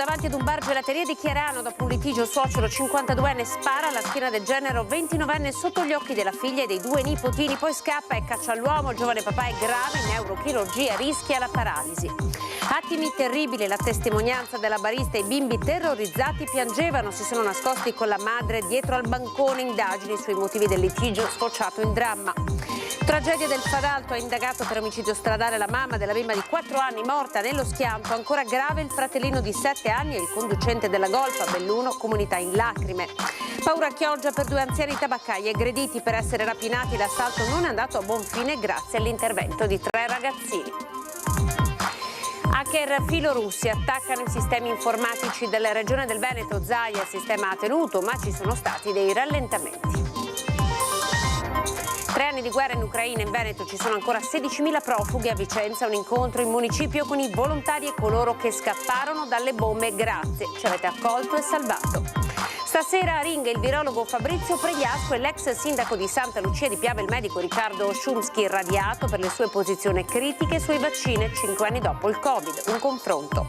davanti ad un bar gelateria di Chiarano. Dopo un litigio, suocero 52enne spara alla schiena del genero 29enne sotto gli occhi della figlia e dei due nipotini, poi scappa e caccia all'uomo. Il giovane papà è grave, in neurochirurgia, rischia la paralisi. Attimi terribili, la testimonianza della barista. I bimbi terrorizzati piangevano, si sono nascosti con la madre dietro al bancone. Indagini sui motivi del litigio sfociato in dramma. Tragedia del Fadalto, ha indagato per omicidio stradale la mamma della bimba di 4 anni morta nello schianto. Ancora grave il fratellino di 7 anni e il conducente della Golf a Belluno, comunità in lacrime. Paura a Chioggia per 2 anziani tabaccai aggrediti per essere rapinati. L'assalto non è andato a buon fine grazie all'intervento di 3 ragazzini. Hacker filorussi attaccano i sistemi informatici della regione del Veneto. Zaia, il sistema ha tenuto, ma ci sono stati dei rallentamenti. 3 anni di guerra in Ucraina, in Veneto ci sono ancora 16.000 profughi. A Vicenza un incontro in municipio con i volontari e coloro che scapparono dalle bombe. Grazie, ci avete accolto e salvato. Stasera a Ring il virologo Fabrizio Pregliasco e l'ex sindaco di Santa Lucia di Piave, il medico Riccardo Szumski, irradiato per le sue posizioni critiche sui vaccini 5 anni dopo il Covid. Un confronto.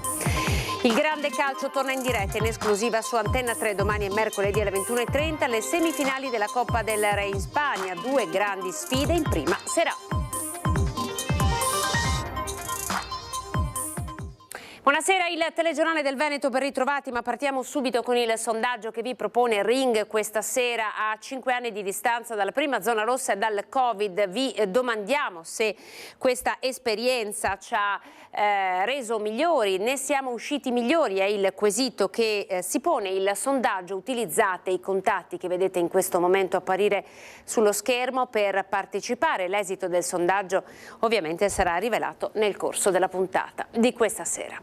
Il grande calcio torna in diretta in esclusiva su Antenna 3 domani e mercoledì alle 21:30, le semifinali della Coppa del Re in Spagna, 2 grandi sfide in prima serata. Buonasera, il telegiornale del Veneto ben ritrovati, ma partiamo subito con il sondaggio che vi propone Ring questa sera. A 5 anni di distanza dalla prima zona rossa e dal Covid vi domandiamo se questa esperienza ci ha reso migliori, ne siamo usciti migliori, è il quesito che si pone il sondaggio. Utilizzate i contatti che vedete in questo momento apparire sullo schermo per partecipare. L'esito del sondaggio ovviamente sarà rivelato nel corso della puntata di questa sera.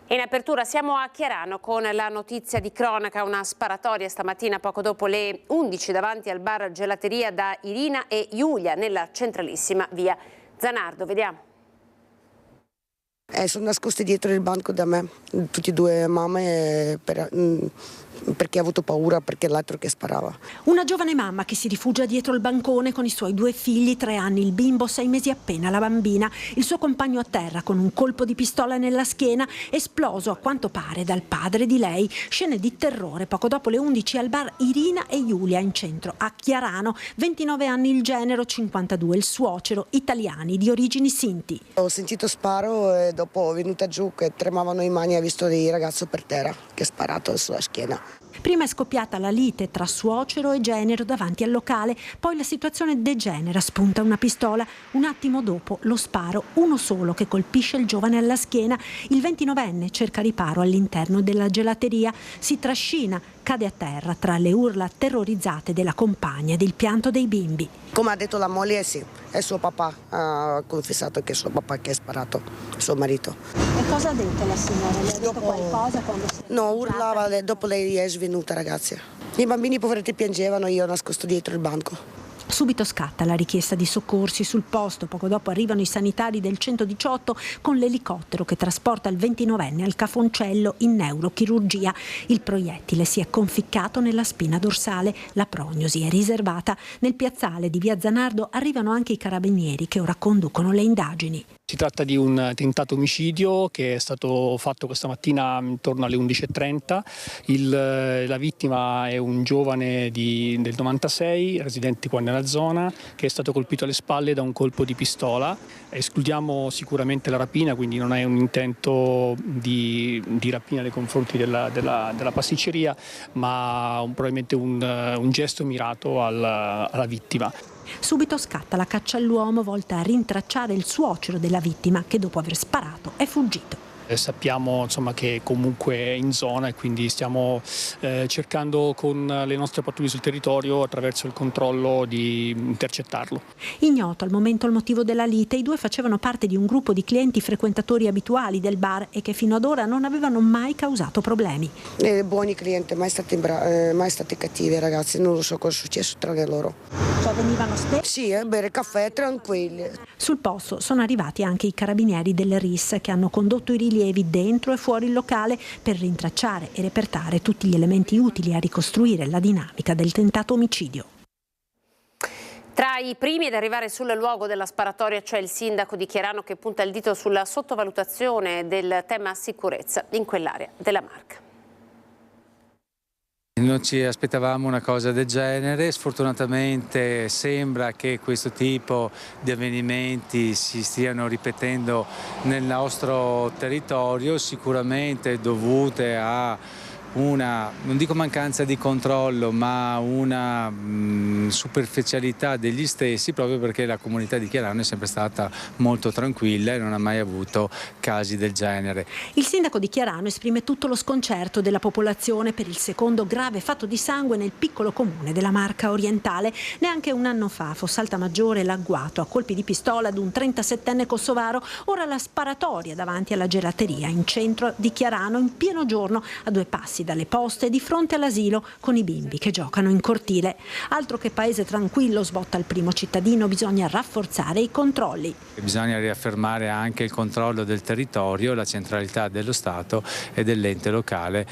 In apertura siamo a Chiarano con la notizia di cronaca, una sparatoria stamattina poco dopo le 11 davanti al bar gelateria da Irina e Giulia nella centralissima via Zanardo. Vediamo. Sono nascosti dietro il banco da me, tutti e due mamme, perché ha avuto paura, perché l'altro che sparava. Una giovane mamma che si rifugia dietro il bancone con i suoi 2 figli, 3 anni il bimbo, 6 mesi appena la bambina. Il suo compagno a terra con un colpo di pistola nella schiena, esploso a quanto pare dal padre di lei. Scene di terrore poco dopo le 11 al bar Irina e Giulia in centro a Chiarano. 29 anni il genero, 52 il suocero, italiani di origini sinti. Ho sentito sparo e dopo venuta giù che tremavano i mani e ho visto dei ragazzi per terra che ha sparato sulla schiena. Prima è scoppiata la lite tra suocero e genero davanti al locale, poi la situazione degenera, spunta una pistola. Un attimo dopo lo sparo, uno solo che colpisce il giovane alla schiena. Il 29enne cerca riparo all'interno della gelateria, si trascina, cade a terra tra le urla terrorizzate della compagna ed il pianto dei bimbi. Come ha detto la moglie, sì, è suo papà, ha confessato che è suo papà che ha sparato, suo marito. E cosa ha detto la signora? Le ha detto qualcosa quando si è No, urlava, dopo lei è svenuta, ragazzi. I bambini poveretti piangevano, io ho nascosto dietro il banco. Subito scatta la richiesta di soccorsi sul posto. Poco dopo arrivano i sanitari del 118 con l'elicottero che trasporta il 29enne al Cafoncello in neurochirurgia. Il proiettile si è conficcato nella spina dorsale. La prognosi è riservata. Nel piazzale di via Zanardo arrivano anche i carabinieri che ora conducono le indagini. Si tratta di un tentato omicidio che è stato fatto questa mattina intorno alle 11:30. La vittima è un giovane del 96, residente qua nella zona, che è stato colpito alle spalle da un colpo di pistola. Escludiamo sicuramente la rapina, quindi non è un intento di rapina nei confronti della pasticceria, ma probabilmente un gesto mirato alla vittima. Subito scatta la caccia all'uomo volta a rintracciare il suocero della vittima che dopo aver sparato è fuggito. Sappiamo che comunque è in zona e quindi stiamo cercando con le nostre pattuglie sul territorio attraverso il controllo di intercettarlo. Ignoto al momento il motivo della lite, i due facevano parte di un gruppo di clienti frequentatori abituali del bar e che fino ad ora non avevano mai causato problemi. Buoni clienti, mai stati cattivi ragazzi, non lo so cosa è successo tra loro. Cioè venivano spesso? Sì, a bere caffè tranquilli. Sul posto sono arrivati anche i carabinieri del RIS che hanno condotto i rilievi dentro e fuori il locale per rintracciare e repertare tutti gli elementi utili a ricostruire la dinamica del tentato omicidio. Tra Tra i primi ad arrivare sul luogo della sparatoria c'è il sindaco di Chiarano che punta il dito sulla sottovalutazione del tema sicurezza in quell'area della Marca. Non ci aspettavamo una cosa del genere, sfortunatamente sembra che questo tipo di avvenimenti si stiano ripetendo nel nostro territorio, sicuramente dovute a una, non dico mancanza di controllo, ma una superficialità degli stessi, proprio perché la comunità di Chiarano è sempre stata molto tranquilla e non ha mai avuto casi del genere. Il sindaco di Chiarano esprime tutto lo sconcerto della popolazione per il secondo grave fatto di sangue nel piccolo comune della Marca orientale. Neanche un anno fa a Fossaltamaggiore l'agguato a colpi di pistola ad un 37enne kosovaro, ora la sparatoria davanti alla gelateria in centro di Chiarano in pieno giorno a 2 passi dalle poste di fronte all'asilo con i bimbi che giocano in cortile. Altro che paese tranquillo, sbotta il primo cittadino, bisogna rafforzare i controlli. Bisogna riaffermare anche il controllo del territorio, la centralità dello Stato e dell'ente locale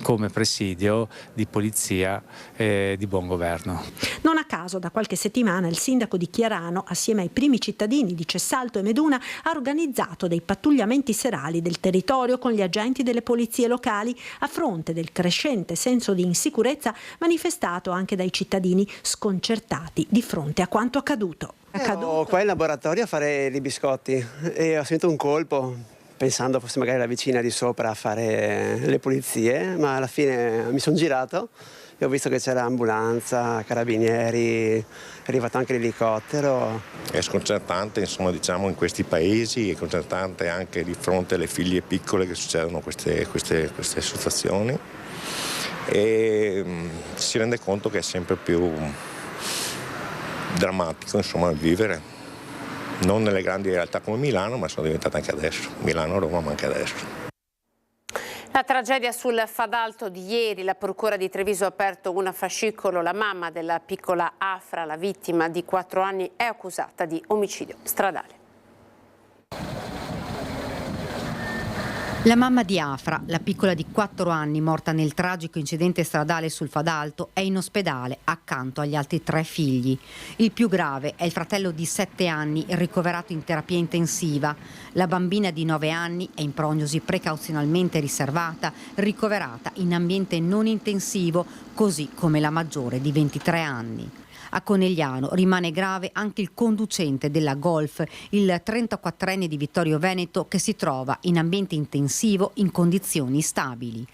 come presidio di polizia e di buon governo. Non a caso da qualche settimana il sindaco di Chiarano, assieme ai primi cittadini di Cessalto e Meduna, ha organizzato dei pattugliamenti serali del territorio con gli agenti delle polizie locali a fronte del crescente senso di insicurezza manifestato anche dai cittadini sconcertati di fronte a quanto accaduto. Ero qua in laboratorio a fare i biscotti e ho sentito un colpo pensando fosse magari la vicina di sopra a fare le pulizie, ma alla fine mi sono girato e ho visto che c'era ambulanza, carabinieri, è arrivato anche l'elicottero. È sconcertante, insomma, diciamo, in questi paesi, è sconcertante anche di fronte alle figlie piccole che succedono queste situazioni e si rende conto che è sempre più drammatico, insomma, vivere. Non nelle grandi realtà come Milano, ma sono diventate anche adesso. Milano, Roma, ma anche adesso. La tragedia sul Fadalto di ieri, la procura di Treviso ha aperto un fascicolo. La mamma della piccola Afra, la vittima di 4 anni, è accusata di omicidio stradale. La mamma di Afra, la piccola di 4 anni morta nel tragico incidente stradale sul Fadalto, è in ospedale accanto agli altri 3 figli. Il più grave è il fratello di 7 anni ricoverato in terapia intensiva. La bambina di 9 anni è in prognosi precauzionalmente riservata, ricoverata in ambiente non intensivo, così come la maggiore di 23 anni. A Conegliano rimane grave anche il conducente della Golf, il 34enne di Vittorio Veneto, che si trova in ambiente intensivo in condizioni stabili.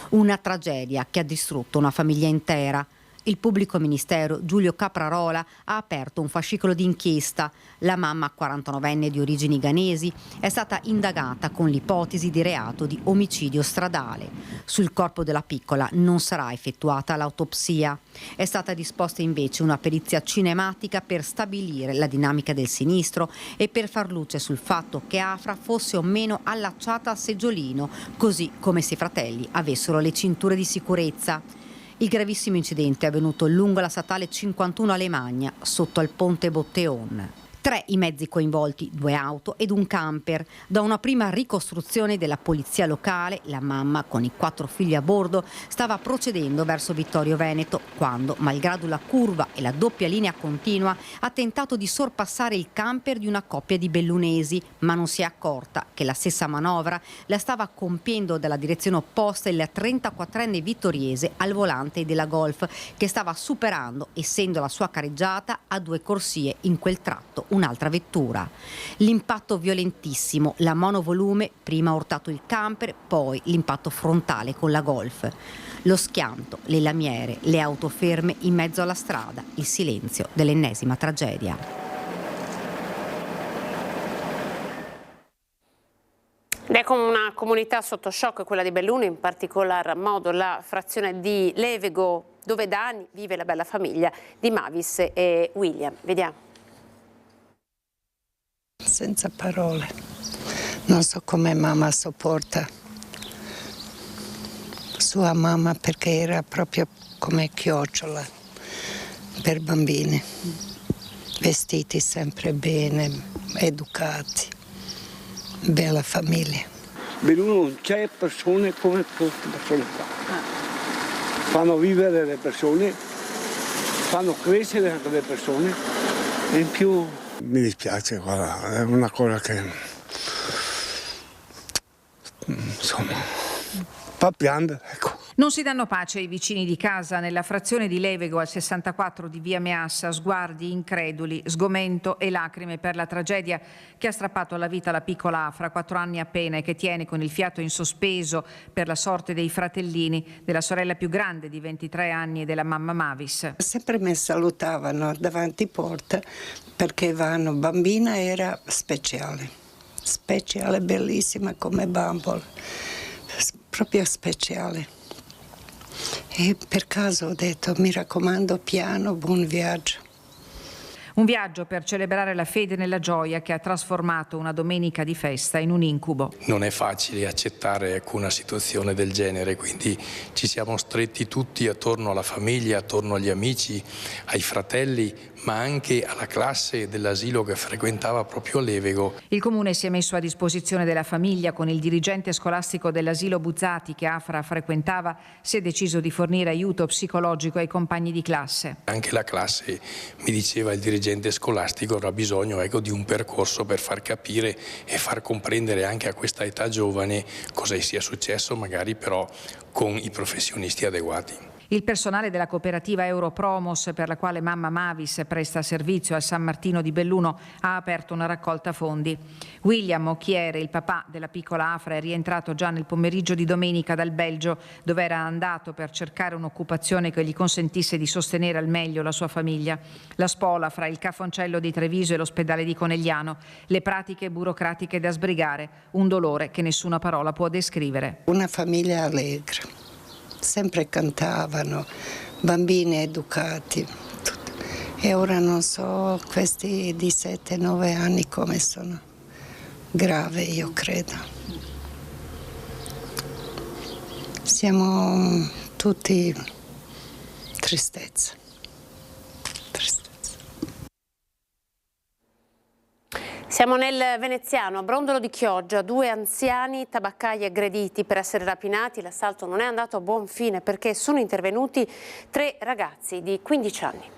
Una tragedia che ha distrutto una famiglia intera. Il pubblico ministero Giulio Caprarola ha aperto un fascicolo d'inchiesta. La mamma, 49enne di origini ghanesi, è stata indagata con l'ipotesi di reato di omicidio stradale. Sul corpo della piccola non sarà effettuata l'autopsia. È stata disposta invece una perizia cinematica per stabilire la dinamica del sinistro e per far luce sul fatto che Afra fosse o meno allacciata al seggiolino, così come se i fratelli avessero le cinture di sicurezza. Il gravissimo incidente è avvenuto lungo la statale 51 a Lemagna, sotto al ponte Botteon. 3 i mezzi coinvolti, 2 auto ed un camper. Da una prima ricostruzione della polizia locale, la mamma, con i 4 figli a bordo, stava procedendo verso Vittorio Veneto quando, malgrado la curva e la doppia linea continua, ha tentato di sorpassare il camper di una coppia di bellunesi, ma non si è accorta che la stessa manovra la stava compiendo dalla direzione opposta il 34enne vittoriese al volante della Golf, che stava superando, essendo la sua carreggiata, a 2 corsie in quel tratto un'altra vettura. L'impatto violentissimo, la monovolume prima ha urtato il camper, poi l'impatto frontale con la Golf. Lo schianto, le lamiere, le auto ferme in mezzo alla strada, il silenzio dell'ennesima tragedia. Ed è come una comunità sotto shock quella di Belluno, in particolar modo la frazione di Levego, dove da anni vive la bella famiglia di Mavis e William. Vediamo. Senza parole, non so come mamma sopporta sua mamma, perché era proprio come chiocciola per bambini, vestiti sempre bene, educati, bella famiglia. Belluno non c'è persone come queste persone qua, fanno vivere le persone, fanno crescere le persone E in più... Mi dispiace, guarda, è una cosa che insomma fa piangere, ecco. Non si danno pace i vicini di casa nella frazione di Levego al 64 di via Meassa, sguardi increduli, sgomento e lacrime per la tragedia che ha strappato la vita alla piccola Afra, 4 anni appena, e che tiene con il fiato in sospeso per la sorte dei fratellini, della sorella più grande di 23 anni e della mamma Mavis. Sempre mi salutavano davanti porta perché Ivano bambina era speciale, bellissima come bambola, proprio speciale. E per caso ho detto, mi raccomando, piano, buon viaggio. Un viaggio per celebrare la fede nella gioia che ha trasformato una domenica di festa in un incubo. Non è facile accettare una situazione del genere, quindi ci siamo stretti tutti attorno alla famiglia, attorno agli amici, ai fratelli, ma anche alla classe dell'asilo che frequentava proprio a Levego. Il comune si è messo a disposizione della famiglia. Con il dirigente scolastico dell'asilo Buzzati che Afra frequentava si è deciso di fornire aiuto psicologico ai compagni di classe. Anche la classe, mi diceva il dirigente scolastico, avrà bisogno di un percorso per far capire e far comprendere anche a questa età giovane cosa sia successo, magari però con i professionisti adeguati. Il personale della cooperativa Europromos, per la quale mamma Mavis presta servizio al San Martino di Belluno, ha aperto una raccolta fondi. William Occhiere, il papà della piccola Afra, è rientrato già nel pomeriggio di domenica dal Belgio, dove era andato per cercare un'occupazione che gli consentisse di sostenere al meglio la sua famiglia. La spola fra il Cafoncello di Treviso e l'ospedale di Conegliano, le pratiche burocratiche da sbrigare, un dolore che nessuna parola può descrivere. Una famiglia allegra. Sempre cantavano, bambini educati. E ora non so, questi di 7-9 anni come sono. Grave, io credo. Siamo tutti tristezza. Siamo nel veneziano, a Brondolo di Chioggia, 2 anziani tabaccai aggrediti per essere rapinati. L'assalto non è andato a buon fine perché sono intervenuti 3 ragazzi di 15 anni.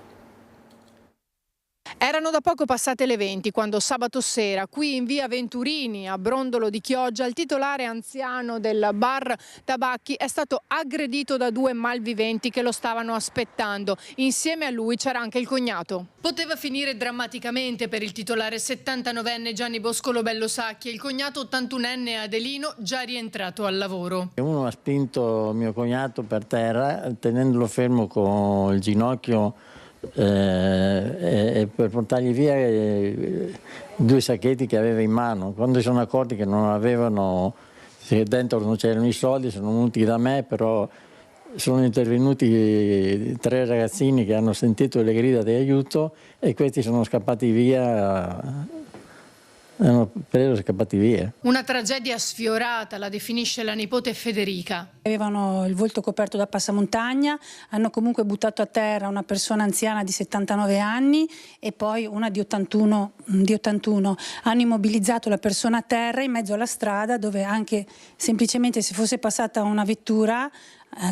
Erano da poco passate le 20 quando sabato sera, qui in via Venturini, a Brondolo di Chioggia, il titolare anziano del bar tabacchi è stato aggredito da 2 malviventi che lo stavano aspettando. Insieme a lui c'era anche il cognato. Poteva finire drammaticamente per il titolare 79enne Gianni Boscolo Bello Sacchi e il cognato 81enne Adelino, già rientrato al lavoro. Uno ha spinto mio cognato per terra, tenendolo fermo con il ginocchio e per portargli via 2 sacchetti che aveva in mano. Quando si sono accorti che non avevano, che dentro non c'erano i soldi, sono venuti da me, però sono intervenuti 3 ragazzini che hanno sentito le grida di aiuto e questi sono scappati via. Hanno preso e scappati via. Una tragedia sfiorata, la definisce la nipote Federica. Avevano il volto coperto da passamontagna, hanno comunque buttato a terra una persona anziana di 79 anni e poi una di 81. Hanno immobilizzato la persona a terra in mezzo alla strada, dove anche semplicemente se fosse passata una vettura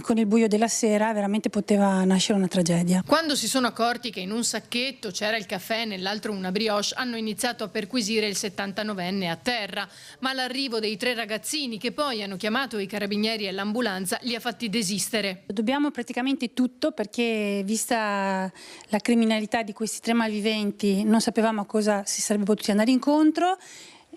con il buio della sera veramente poteva nascere una tragedia. Quando si sono accorti che in un sacchetto c'era il caffè e nell'altro una brioche, hanno iniziato a perquisire il 79enne a terra, ma l'arrivo dei 3 ragazzini, che poi hanno chiamato i carabinieri e l'ambulanza, li ha fatti desistere. Dobbiamo praticamente tutto perché, vista la criminalità di questi 3 malviventi, non sapevamo a cosa si sarebbe potuti andare incontro.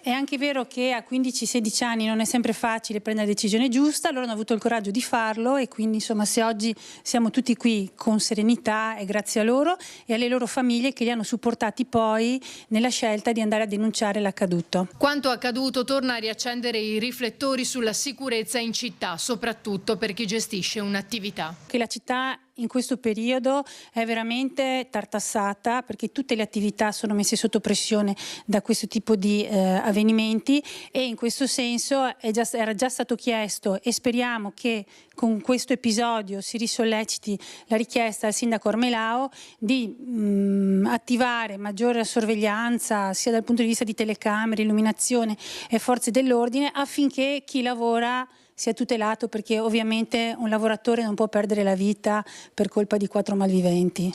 È anche vero che a 15-16 anni non è sempre facile prendere la decisione giusta, loro hanno avuto il coraggio di farlo e quindi insomma se oggi siamo tutti qui con serenità è grazie a loro e alle loro famiglie che li hanno supportati poi nella scelta di andare a denunciare l'accaduto. Quanto accaduto torna a riaccendere i riflettori sulla sicurezza in città, soprattutto per chi gestisce un'attività. Che la città in questo periodo è veramente tartassata perché tutte le attività sono messe sotto pressione da questo tipo di avvenimenti e in questo senso era già stato chiesto e speriamo che con questo episodio si risolleciti la richiesta al sindaco Armelao di attivare maggiore sorveglianza sia dal punto di vista di telecamere, illuminazione e forze dell'ordine affinché chi lavora sia tutelato, perché ovviamente un lavoratore non può perdere la vita per colpa di 4 malviventi.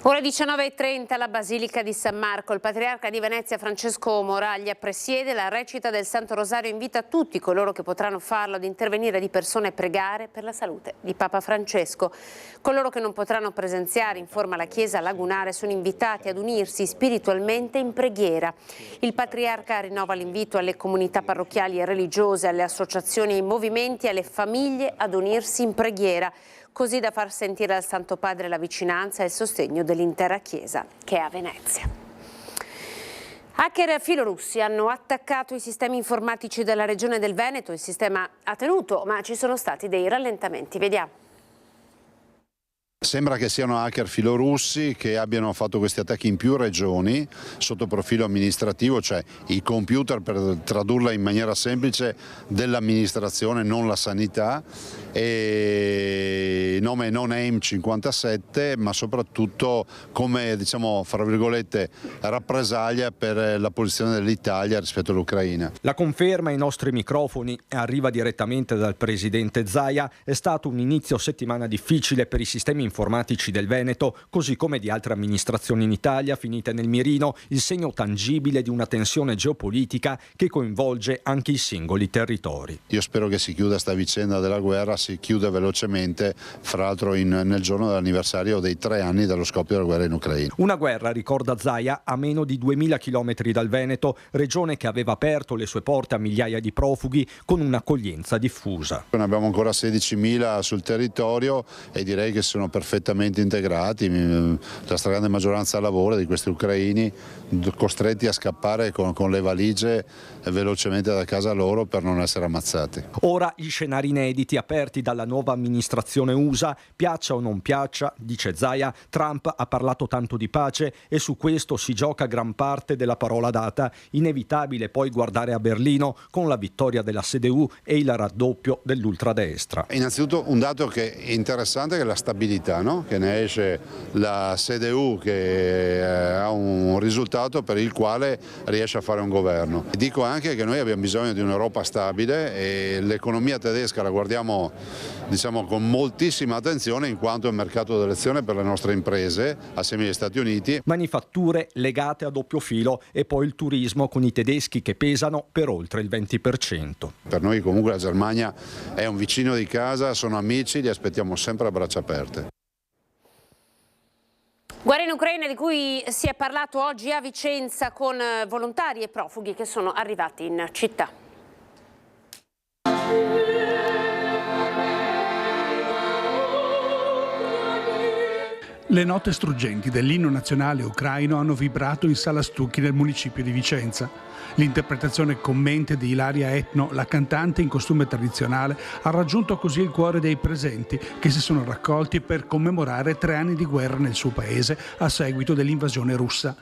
Ora 19:30 alla Basilica di San Marco. Il patriarca di Venezia Francesco Moraglia presiede la recita del Santo Rosario e invita tutti coloro che potranno farlo ad intervenire di persona e pregare per la salute di Papa Francesco. Coloro che non potranno presenziare, informa la Chiesa lagunare, sono invitati ad unirsi spiritualmente in preghiera. Il patriarca rinnova l'invito alle comunità parrocchiali e religiose, alle associazioni e ai movimenti e alle famiglie ad unirsi in preghiera, così da far sentire al Santo Padre la vicinanza e il sostegno dell'intera Chiesa che è a Venezia. Hacker filorussi hanno attaccato i sistemi informatici della regione del Veneto. Il sistema ha tenuto, ma ci sono stati dei rallentamenti. Vediamo. Sembra che siano hacker filorussi che abbiano fatto questi attacchi in più regioni sotto profilo amministrativo, cioè i computer, per tradurla in maniera semplice, dell'amministrazione, non la sanità, e il nome non è AIM57, ma soprattutto come, diciamo, fra virgolette, rappresaglia per la posizione dell'Italia rispetto all'Ucraina. La conferma ai nostri microfoni arriva direttamente dal presidente Zaia. È stato un inizio settimana difficile per i sistemi informatici del Veneto, così come di altre amministrazioni in Italia finite nel mirino, il segno tangibile di una tensione geopolitica che coinvolge anche i singoli territori. Io spero che si chiuda sta vicenda della guerra, si chiuda velocemente, fra l'altro nel giorno dell'anniversario dei 3 anni dallo scoppio della guerra in Ucraina. Una guerra, ricorda Zaia, a meno di 2000 chilometri dal Veneto, regione che aveva aperto le sue porte a migliaia di profughi con un'accoglienza diffusa. Ne abbiamo ancora 16.000 sul territorio e direi che sono perfettamente integrati, la stragrande maggioranza lavora di questi ucraini costretti a scappare con le valigie velocemente da casa loro per non essere ammazzati. Ora gli scenari inediti aperti dalla nuova amministrazione USA, piaccia o non piaccia, dice Zaia, Trump ha parlato tanto di pace e su questo si gioca gran parte della parola data, inevitabile poi guardare a Berlino con la vittoria della CDU e il raddoppio dell'ultradestra. Innanzitutto un dato che è interessante è che la stabilità, no? Che ne esce la CDU che ha un risultato per il quale riesce a fare un governo. Dico anche che noi abbiamo bisogno di un'Europa stabile e l'economia tedesca la guardiamo, diciamo, con moltissima attenzione in quanto è un mercato d'elezione per le nostre imprese assieme agli Stati Uniti. Manifatture legate a doppio filo e poi il turismo con i tedeschi che pesano per oltre il 20%. Per noi comunque la Germania è un vicino di casa, sono amici, li aspettiamo sempre a braccia aperte. Guerra in Ucraina di cui si è parlato oggi a Vicenza con volontari e profughi che sono arrivati in città. Le note struggenti dell'inno nazionale ucraino hanno vibrato in Sala Stucchi nel municipio di Vicenza. L'interpretazione commente di Ilaria Etno, la cantante in costume tradizionale, ha raggiunto così il cuore dei presenti che si sono raccolti per commemorare 3 anni di guerra nel suo paese a seguito dell'invasione russa.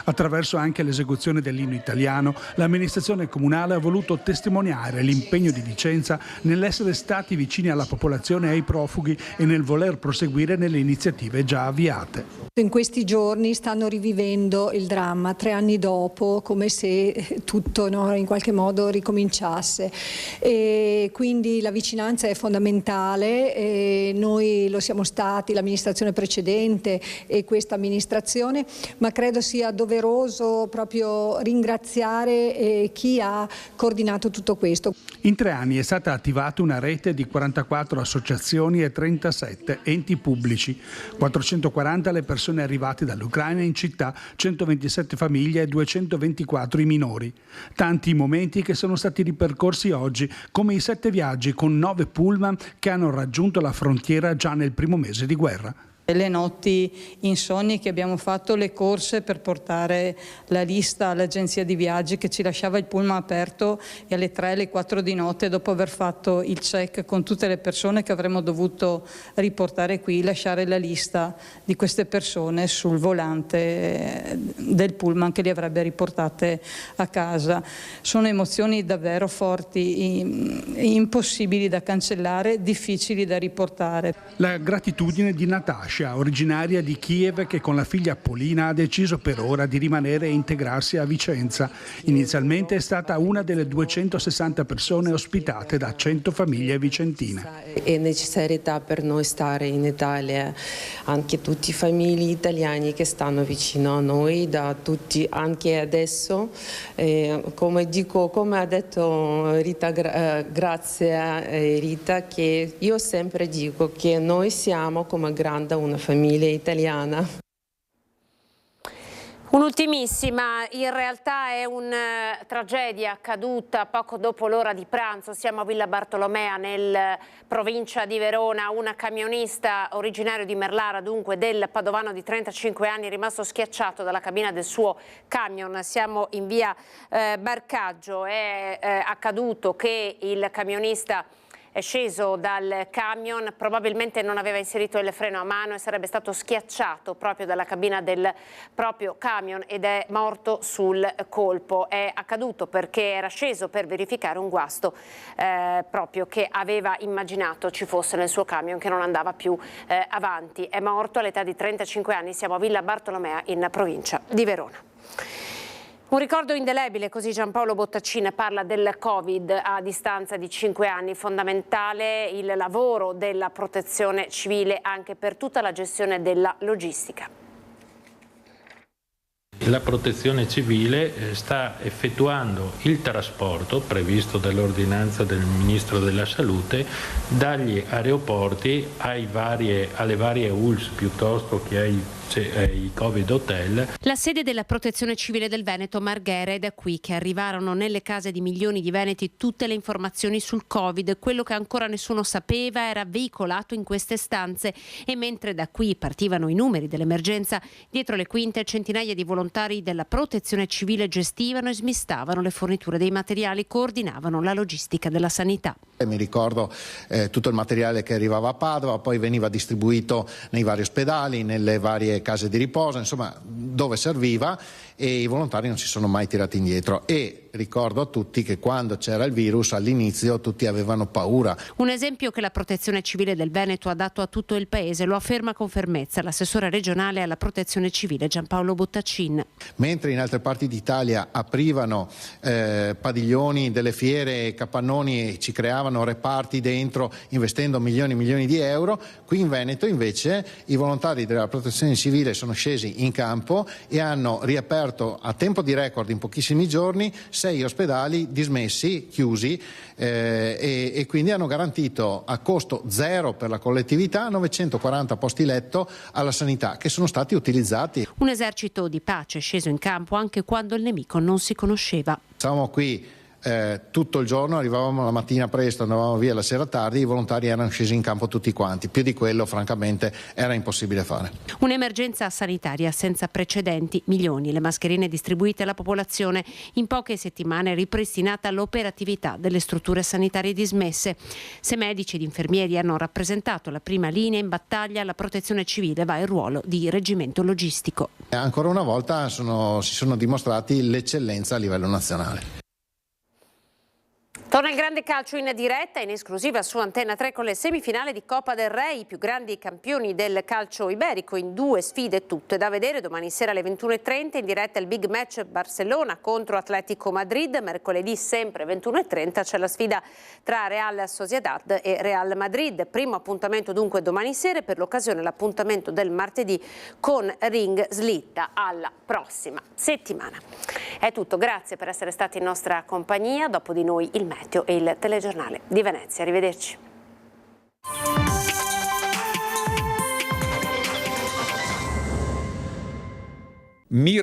Attraverso anche l'esecuzione dell'inno italiano, l'amministrazione comunale ha voluto testimoniare l'impegno di Vicenza nell'essere stati vicini alla popolazione e ai profughi e nel voler proseguire nelle iniziative già avviate. In questi giorni stanno rivivendo il dramma 3 anni dopo, come se tutto, no, in qualche modo ricominciasse. E quindi la vicinanza è fondamentale, e noi lo siamo stati, l'amministrazione precedente e questa amministrazione, ma credo sia doveroso proprio ringraziare chi ha coordinato tutto questo. In 3 anni è stata attivata una rete di 44 associazioni e 37 enti pubblici, 440 le persone arrivate dall'Ucraina in città, 127 famiglie e 224 i minori. Tanti i momenti che sono stati ripercorsi oggi, come i 7 viaggi con 9 pullman che hanno raggiunto la frontiera già nel primo mese di guerra. Le notti insonni che abbiamo fatto, le corse per portare la lista all'agenzia di viaggi che ci lasciava il pullman aperto e alle 3, alle 4 di notte, dopo aver fatto il check con tutte le persone che avremmo dovuto riportare qui, lasciare la lista di queste persone sul volante del pullman che li avrebbe riportate a casa. Sono emozioni davvero forti, impossibili da cancellare, difficili da riportare. La gratitudine di Natasha, Kasia, originaria di Kiev, che con la figlia Polina ha deciso per ora di rimanere e integrarsi a Vicenza. Inizialmente è stata una delle 260 persone ospitate da 100 famiglie vicentine. È necessità per noi stare in Italia, anche tutte le famiglie italiane che stanno vicino a noi, da tutti anche adesso. Come ha detto Rita, grazie a Rita, che io sempre dico che noi siamo come grande una famiglia italiana. Un'ultimissima, in realtà è una tragedia accaduta poco dopo l'ora di pranzo. Siamo a Villa Bartolomea, nel provincia di Verona. Un camionista originario di Merlara, dunque del padovano di 35 anni, è rimasto schiacciato dalla cabina del suo camion. Siamo in via Barcaggio. È accaduto che il camionista è sceso dal camion, probabilmente non aveva inserito il freno a mano e sarebbe stato schiacciato proprio dalla cabina del proprio camion ed è morto sul colpo. È accaduto perché era sceso per verificare un guasto proprio che aveva immaginato ci fosse nel suo camion, che non andava più avanti. È morto all'età di 35 anni, siamo a Villa Bartolomea in provincia di Verona. Un ricordo indelebile, così Giampaolo Bottaccin parla del Covid a distanza di 5 anni. Fondamentale il lavoro della protezione civile anche per tutta la gestione della logistica. La protezione civile sta effettuando il trasporto previsto dall'ordinanza del Ministro della Salute dagli aeroporti alle varie ULSS piuttosto che ai Covid hotel. La sede della Protezione Civile del Veneto, Marghera, è da qui che arrivarono nelle case di milioni di veneti tutte le informazioni sul Covid. Quello che ancora nessuno sapeva era veicolato in queste stanze e mentre da qui partivano i numeri dell'emergenza, dietro le quinte centinaia di volontari della Protezione Civile gestivano e smistavano le forniture dei materiali, coordinavano la logistica della sanità. Mi ricordo tutto il materiale che arrivava a Padova, poi veniva distribuito nei vari ospedali, nelle varie case di riposo, insomma dove serviva, e i volontari non si sono mai tirati indietro. E ricordo a tutti che quando c'era il virus all'inizio tutti avevano paura. Un esempio che la Protezione Civile del Veneto ha dato a tutto il paese, lo afferma con fermezza l'assessore regionale alla Protezione Civile Giampaolo Bottaccin. Mentre in altre parti d'Italia aprivano padiglioni delle fiere, capannoni e ci creavano reparti dentro investendo milioni e milioni di euro, qui in Veneto invece i volontari della Protezione Civile sono scesi in campo e hanno riaperto a tempo di record in pochissimi giorni 6 ospedali dismessi, chiusi, e quindi hanno garantito a costo zero per la collettività 940 posti letto alla sanità che sono stati utilizzati. Un esercito di pace sceso in campo anche quando il nemico non si conosceva. Stavamo qui tutto il giorno, arrivavamo la mattina presto, andavamo via la sera tardi, i volontari erano scesi in campo tutti quanti, più di quello francamente era impossibile fare. Un'emergenza sanitaria senza precedenti, milioni le mascherine distribuite alla popolazione, in poche settimane ripristinata l'operatività delle strutture sanitarie dismesse. Se medici ed infermieri hanno rappresentato la prima linea in battaglia, la Protezione Civile va in ruolo di reggimento logistico. Ancora una volta si sono dimostrati l'eccellenza a livello nazionale. Torna il grande calcio in diretta in esclusiva su Antenna 3 con le semifinali di Coppa del Re, i più grandi campioni del calcio iberico in 2 sfide tutte da vedere. Domani sera alle 21:30 in diretta il big match Barcellona contro Atletico Madrid. Mercoledì sempre 21:30 c'è la sfida tra Real Sociedad e Real Madrid. Primo appuntamento dunque domani sera, per l'occasione l'appuntamento del martedì con Ring slitta alla prossima settimana. È tutto, grazie per essere stati in nostra compagnia. Dopo di noi il meteo e il telegiornale di Venezia. Arrivederci.